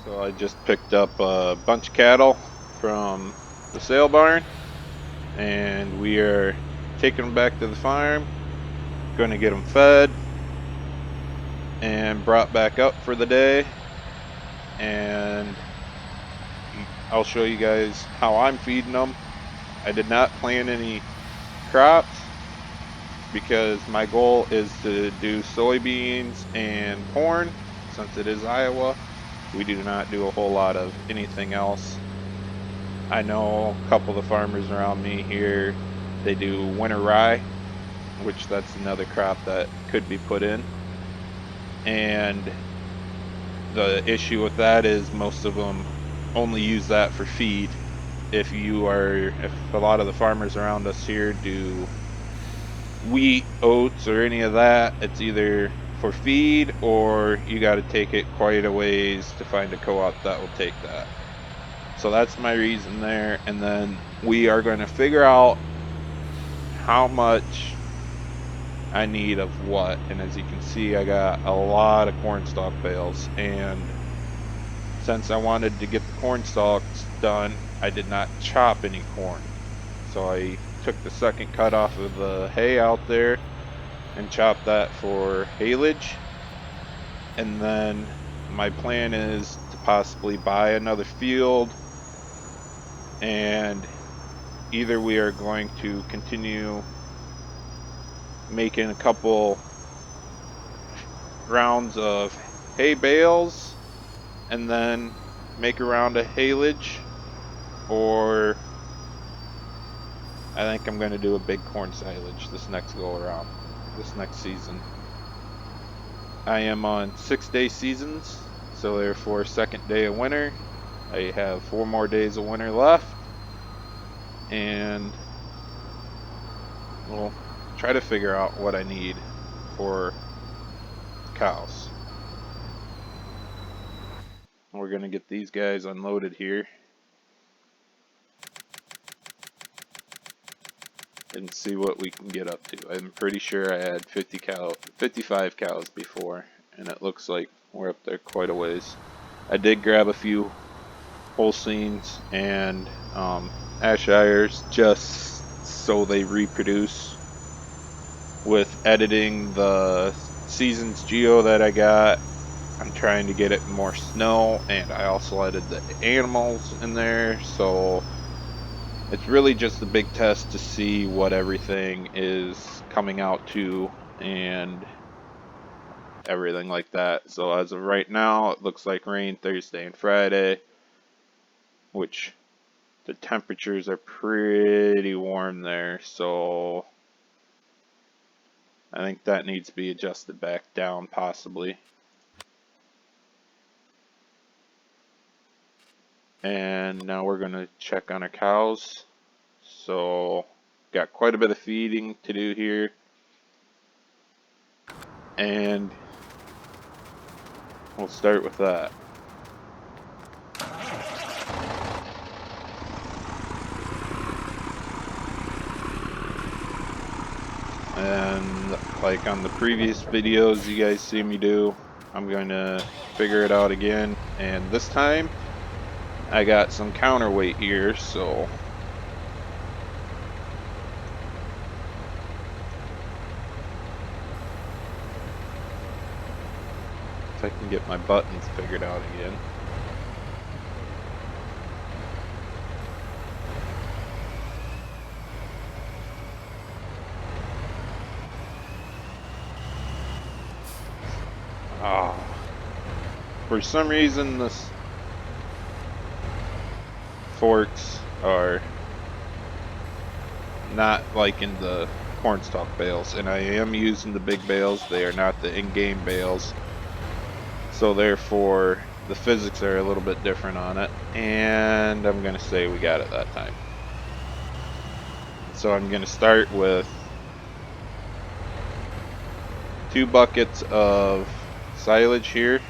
So I just picked up a bunch of cattle from the sale barn, and we are taking them back to the farm, going to get them fed and brought back up for the day, and I'll show you guys how I'm feeding them. I did not plant any crops because my goal is to do soybeans and corn. Since it is Iowa, we do not do a whole lot of anything else. I know a couple of the farmers around me here, they do winter rye, which that's another crop that could be put in. And the issue with that is most of them only use that for feed. If a lot of the farmers around us here do wheat, oats, or any of that, it's either for feed or you got to take it quite a ways to find a co-op that will take that. So that's my reason there. And then we are going to figure out how much I need of what. And as you can see, I got a lot of corn stalk bales. And since I wanted to get the corn stalks done, I did not chop any corn. So I took the second cut off of the hay out there and chopped that for haylage. And then my plan is to possibly buy another field, and either we are going to continue making a couple rounds of hay bales and then make a round of haylage, or I think I'm going to do a big corn silage this next go around, this next season. I am on 6-day seasons, so therefore second day of winter. I have 4 more days of winter left, and we'll try to figure out what I need for cows. We're going to get these guys unloaded here and see what we can get up to. I'm pretty sure I had 55 cows before, and it looks like we're up there quite a ways. I did grab a few Holsteins and Ashires just so they reproduce. With editing the seasons geo that I got, I'm trying to get it more snow, and I also added the animals in there, so it's really just a big test to see what everything is coming out to and everything like that. So as of right now, it looks like rain Thursday and Friday, which the temperatures are pretty warm there, so I think that needs to be adjusted back down possibly. And now we're going to check on our cows. So got quite a bit of feeding to do here, and we'll start with that. And like on the previous videos you guys see me do, I'm going to figure it out again, and this time I got some counterweight here, so if I can get my buttons figured out again. For some reason this forks are not like in the cornstalk bales, and I am using the big bales. They are not the in-game bales, so therefore the physics are a little bit different on it, and I'm gonna say we got it that time. So I'm gonna start with 2 buckets of silage here.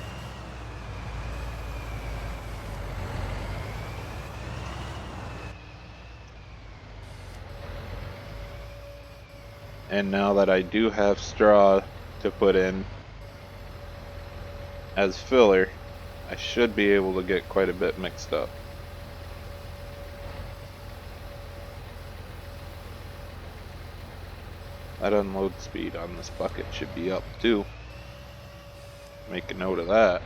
And now that I do have straw to put in as filler, I should be able to get quite a bit mixed up. That unload speed on this bucket should be up too. Make a note of that.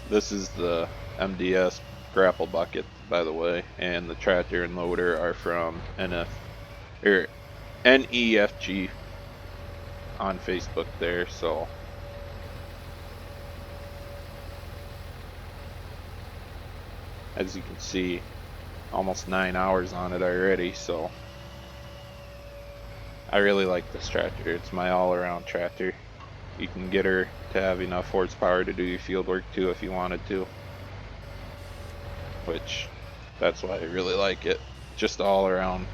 This is the MDS grapple bucket, by the way, and the tractor and loader are from NEFG on Facebook there, so as you can see, almost 9 hours on it already, so I really like this tractor. It's my all-around tractor. You can get her to have enough horsepower to do your field work too if you wanted to, which that's why I really like it. Just all around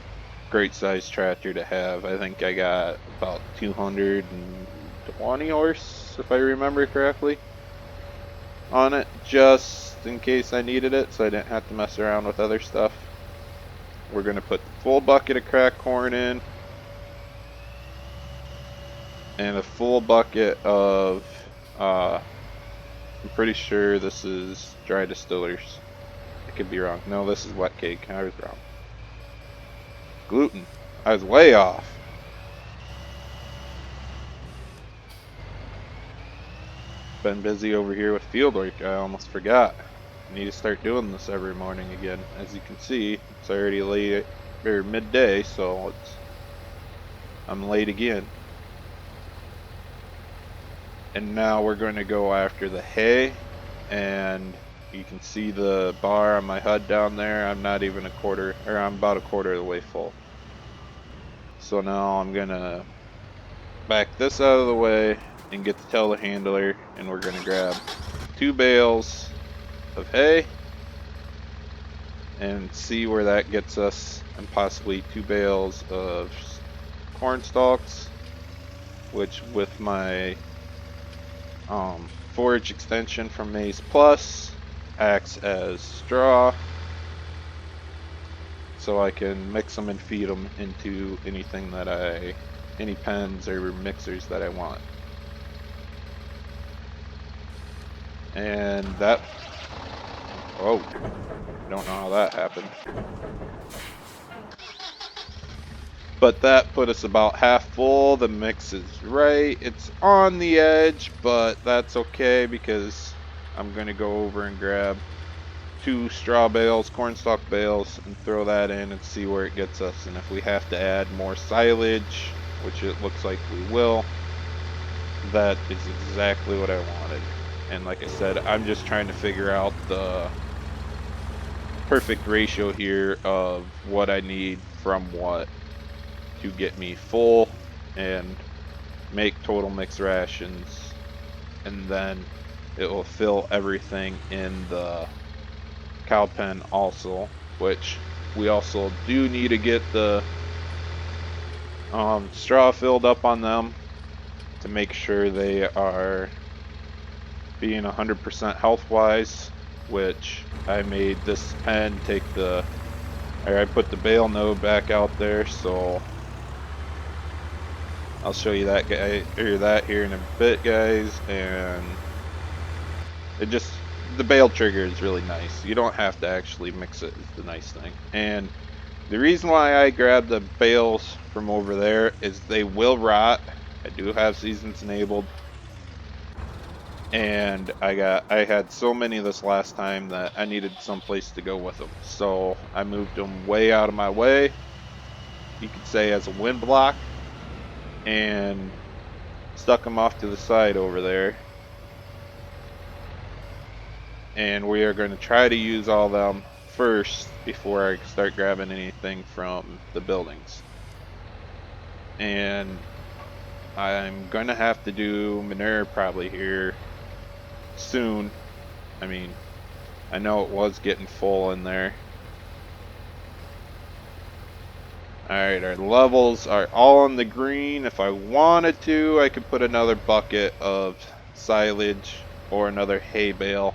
great size tractor to have. I think I got about 220 horse, if I remember correctly, on it, just in case I needed it, so I didn't have to mess around with other stuff. We're going to put the full bucket of cracked corn in, and a full bucket of, I'm pretty sure this is dry distillers. I could be wrong. No, this is wet cake. I was wrong. Gluten. I was way off. Been busy over here with field work. I almost forgot. I need to start doing this every morning again. As you can see, it's already late or midday, so I'm late again. And now we're going to go after the hay, and you can see the bar on my HUD down there. I'm not even I'm about a quarter of the way full. So now I'm going to back this out of the way and get the telehandler, and we're going to grab 2 bales of hay and see where that gets us, and possibly 2 bales of corn stalks, which with my forage extension from Maize Plus acts as straw, so I can mix them and feed them into anything that any pens or mixers that I want. And that, oh, don't know how that happened. But that put us about half full. The mix is right. It's on the edge, but that's okay because I'm going to go over and grab 2 straw bales, cornstalk bales, and throw that in and see where it gets us. And if we have to add more silage, which it looks like we will, that is exactly what I wanted. And like I said, I'm just trying to figure out the perfect ratio here of what I need from what to get me full and make total mix rations, and then it will fill everything in the cow pen also, which we also do need to get the straw filled up on them to make sure they are being 100% health wise, which I made this pen take I put the bale node back out there, so I'll show you that here in a bit, guys. And the bale trigger is really nice. You don't have to actually mix it, is the nice thing. And the reason why I grabbed the bales from over there is they will rot. I do have seasons enabled, and I had so many this last time that I needed some place to go with them, so I moved them way out of my way, you could say as a wind block, and stuck them off to the side over there. And we are going to try to use all them first before I start grabbing anything from the buildings. And I'm going to have to do manure probably here soon. I mean, I know it was getting full in there. Alright, our levels are all in the green. If I wanted to, I could put another bucket of silage or another hay bale.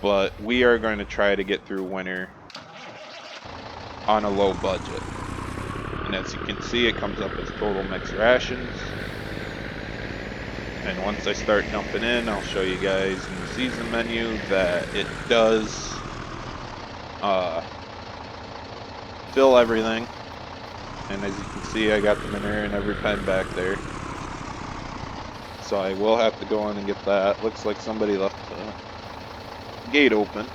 But we are going to try to get through winter on a low budget. And as you can see, it comes up as total mixed rations. And once I start dumping in, I'll show you guys in the season menu that it does fill everything. And as you can see, I got the manure in every pen back there. So I will have to go in and get that. Looks like somebody left the gate open.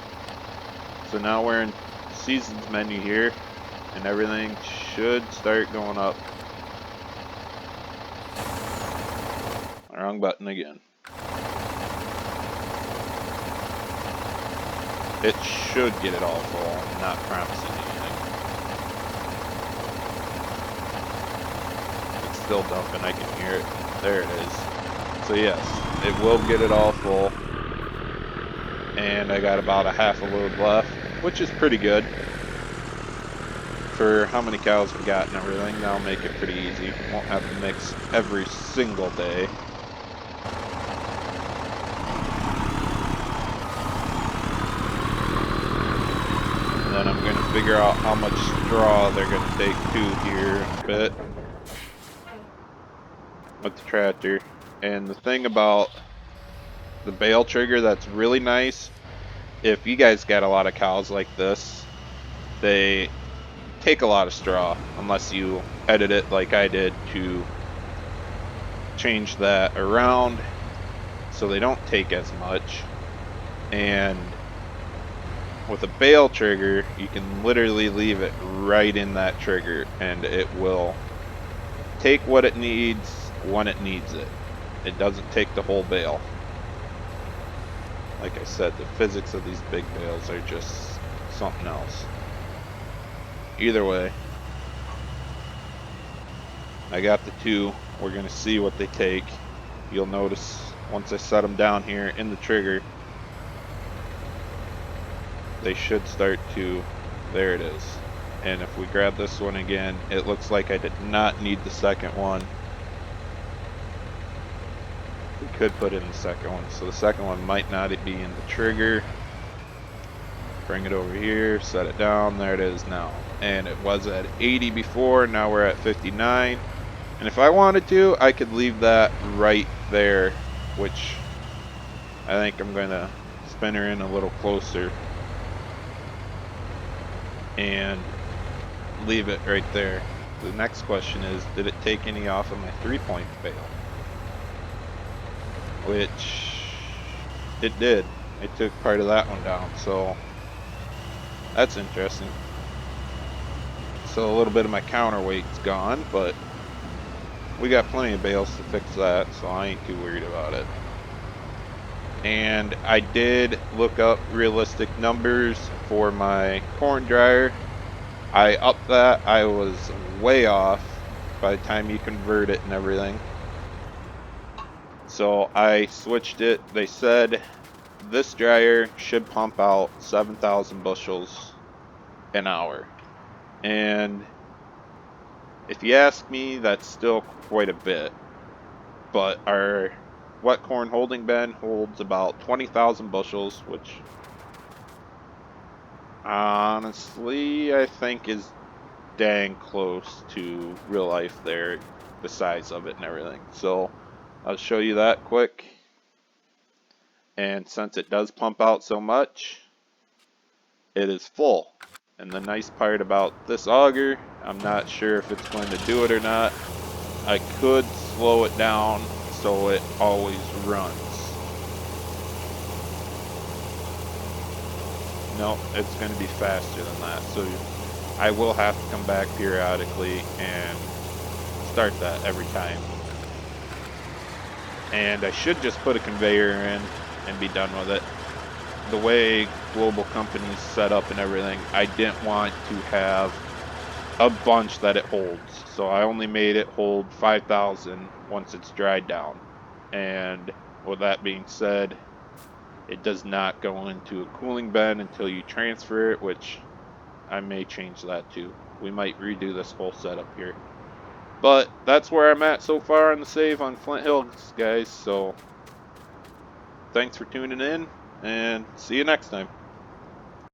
So now we're in seasons menu here, and everything should start going up. Wrong button again. It should get it all full. I'm not promising anything. It's still dumping, I can hear it. There it is. So yes, it will get it all full. And I got about a half a load left, which is pretty good. For how many cows we got and everything, that'll make it pretty easy. Won't have to mix every single day. And then I'm going to figure out how much straw they're going to take too here in a bit with the tractor. And the thing about the bale trigger that's really nice, if you guys got a lot of cows like this, they take a lot of straw unless you edit it like I did to change that around so they don't take as much. And with a bale trigger, you can literally leave it right in that trigger and it will take what it needs when it needs it. It doesn't take the whole bale. Like I said, the physics of these big bales are just something else. Either way, I got the two. We're going to see what they take. You'll notice once I set them down here in the trigger, they should start to, there it is. And if we grab this one again, it looks like I did not need the second one. We could put in the second one, so the second one might not be in the trigger. Bring it over here, set it down, there it is now. And it was at 80 before, now we're at 59. And if I wanted to, I could leave that right there, which I think I'm going to spin her in a little closer and leave it right there. The next question is, did it take any off of my 3-point bale? Which it did. It took part of that one down, so that's interesting. So a little bit of my counterweight's gone, but we got plenty of bales to fix that, so I ain't too worried about it. And I did look up realistic numbers for my corn dryer. I upped that. I was way off by the time you convert it and everything. So I switched it. They said this dryer should pump out 7,000 bushels an hour. And if you ask me, that's still quite a bit. But our wet corn holding bin holds about 20,000 bushels, which honestly I think is dang close to real life there, the size of it and everything. So I'll show you that quick. And since it does pump out so much, it is full. And the nice part about this auger, I'm not sure if it's going to do it or not. I could slow it down so it always runs. No, it's going to be faster than that. So I will have to come back periodically and start that every time. And I should just put a conveyor in and be done with it. The way global companies set up and everything, I didn't want to have a bunch that it holds. So I only made it hold 5,000 once it's dried down. And with that being said, it does not go into a cooling bin until you transfer it, which I may change that too. We might redo this whole setup here. But that's where I'm at so far on the save on Flint Hills, guys. So thanks for tuning in, and see you next time.